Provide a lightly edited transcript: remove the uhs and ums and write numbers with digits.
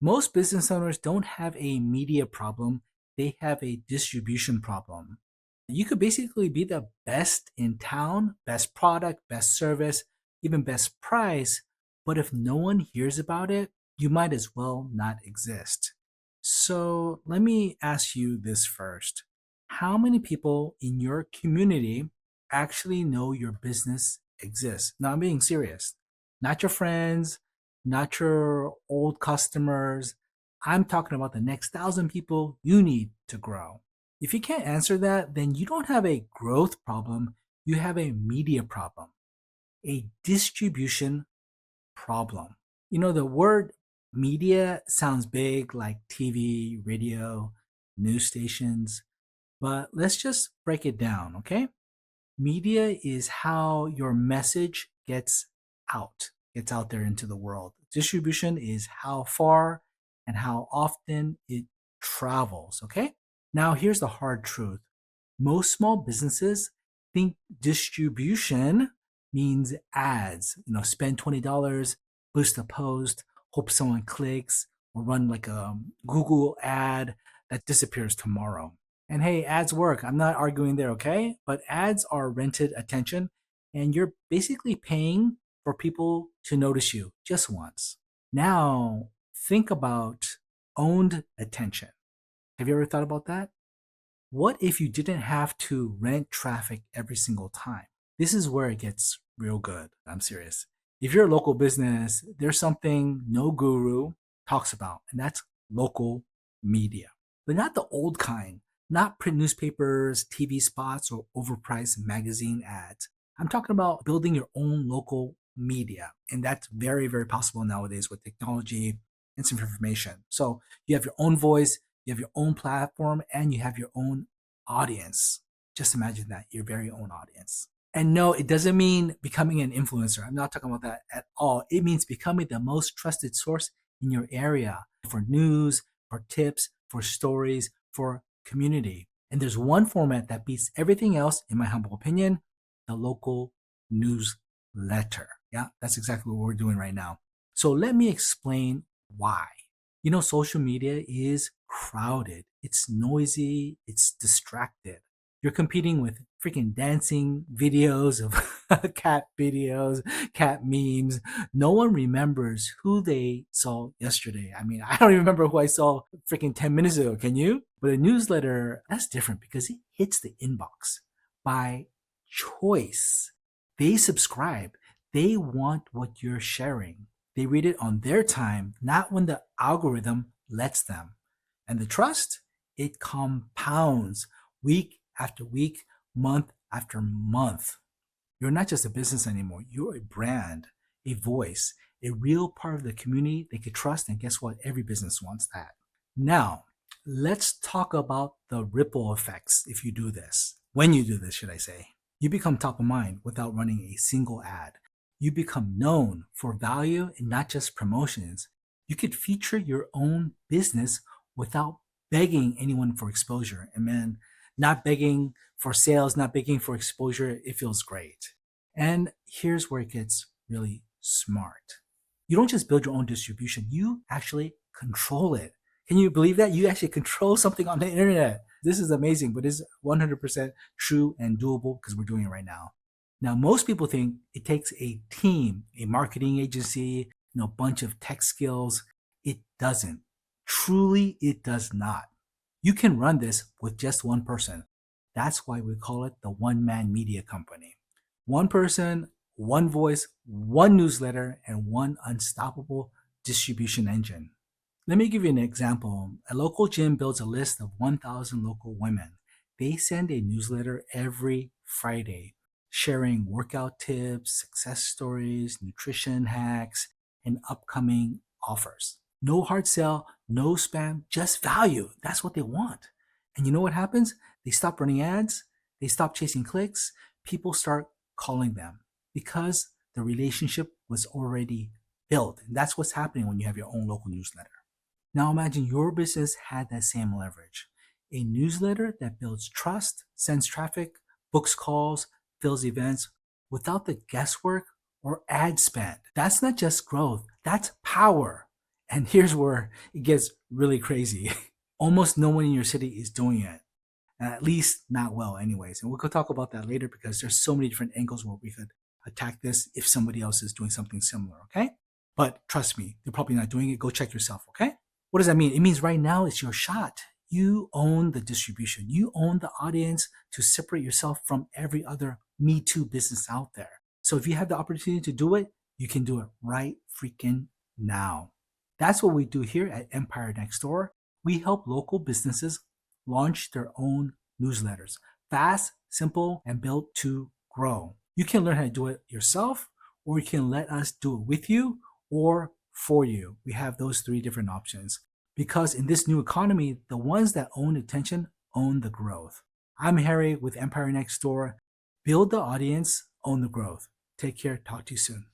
Most business owners don't have a media problem, they have a distribution problem. You could basically be the best in town, best product, best service, even best price, but if no one hears about it, you might as well not exist. So let me ask you this first. How many people in your community actually know your business exists? Now, I'm being serious. Not your friends, not your old customers. I'm talking about the next 1,000 people you need to grow. If you can't answer that, then you don't have a growth problem, you have a media problem, a distribution problem. The word media sounds big like TV, radio, news stations, but let's just break it down, okay? Media is how your message gets out there into the world. Distribution is how far and how often it travels, okay? Now, here's the hard truth. Most small businesses think distribution means ads. Spend $20, boost a post, hope someone clicks, or run like a Google ad that disappears tomorrow. And hey, ads work. I'm not arguing there, okay? But ads are rented attention, and you're basically paying for people to notice you just once. Now, think about owned attention. Have you ever thought about that? What if you didn't have to rent traffic every single time? This is where it gets real good. I'm serious. If you're a local business, there's something no guru talks about, and that's local media. But not the old kind, not print newspapers, TV spots, or overpriced magazine ads. I'm talking about building your own local media. And that's very, very possible nowadays with technology and some information. So you have your own voice, you have your own platform, and you have your own audience. Just imagine that, your very own audience. And no, it doesn't mean becoming an influencer. I'm not talking about that at all. It means becoming the most trusted source in your area for news, for tips, for stories, for community. And there's one format that beats everything else, in my humble opinion, the local newsletter. Yeah, that's exactly what we're doing right now. So let me explain why. Social media is crowded. It's noisy. It's distracted. You're competing with freaking dancing videos of cat videos, cat memes. No one remembers who they saw yesterday. I mean, I don't even remember who I saw freaking 10 minutes ago. Can you? But a newsletter, that's different because it hits the inbox by choice. They subscribe. They want what you're sharing. They read it on their time, not when the algorithm lets them. And the trust, it compounds week after week, month after month. You're not just a business anymore. You're a brand, a voice, a real part of the community they could trust. And guess what? Every business wants that. Now, let's talk about the ripple effects if you do this. When you do this, should I say. You become top of mind without running a single ad. You become known for value and not just promotions. You could feature your own business without begging anyone for exposure. And man, not begging for sales, not begging for exposure, it feels great. And here's where it gets really smart. You don't just build your own distribution, you actually control it. Can you believe that? You actually control something on the internet. This is amazing, but it's 100% true and doable because we're doing it right now. Now, most people think it takes a team, a marketing agency, a bunch of tech skills. It doesn't. Truly, it does not. You can run this with just one person. That's why we call it the one-man media company. One person, one voice, one newsletter, and one unstoppable distribution engine. Let me give you an example. A local gym builds a list of 1,000 local women. They send a newsletter every Friday, sharing workout tips, success stories, nutrition hacks, and upcoming offers. No hard sell, no spam, just value. That's what they want. And you know what happens? They stop running ads, they stop chasing clicks, people start calling them because the relationship was already built. And that's what's happening when you have your own local newsletter. Now imagine your business had that same leverage. A newsletter that builds trust, sends traffic, books calls, fills events without the guesswork or ad spend. That's not just growth, that's power. And here's where it gets really crazy. Almost no one in your city is doing it. At least not well, anyways. And we could talk about that later because there's so many different angles where we could attack this if somebody else is doing something similar, okay? But trust me, they're probably not doing it. Go check yourself, okay? What does that mean? It means right now it's your shot. You own the distribution, you own the audience to separate yourself from every other Me Too business out there. So if you have the opportunity to do it, you can do it right freaking now. That's what we do here at Empire Next Door. We help local businesses launch their own newsletters. Fast, simple, and built to grow. You can learn how to do it yourself, or you can let us do it with you or for you. We have those three different options. Because in this new economy, the ones that own attention own the growth. I'm Harry with Empire Next Door. Build the audience, own the growth. Take care. Talk to you soon.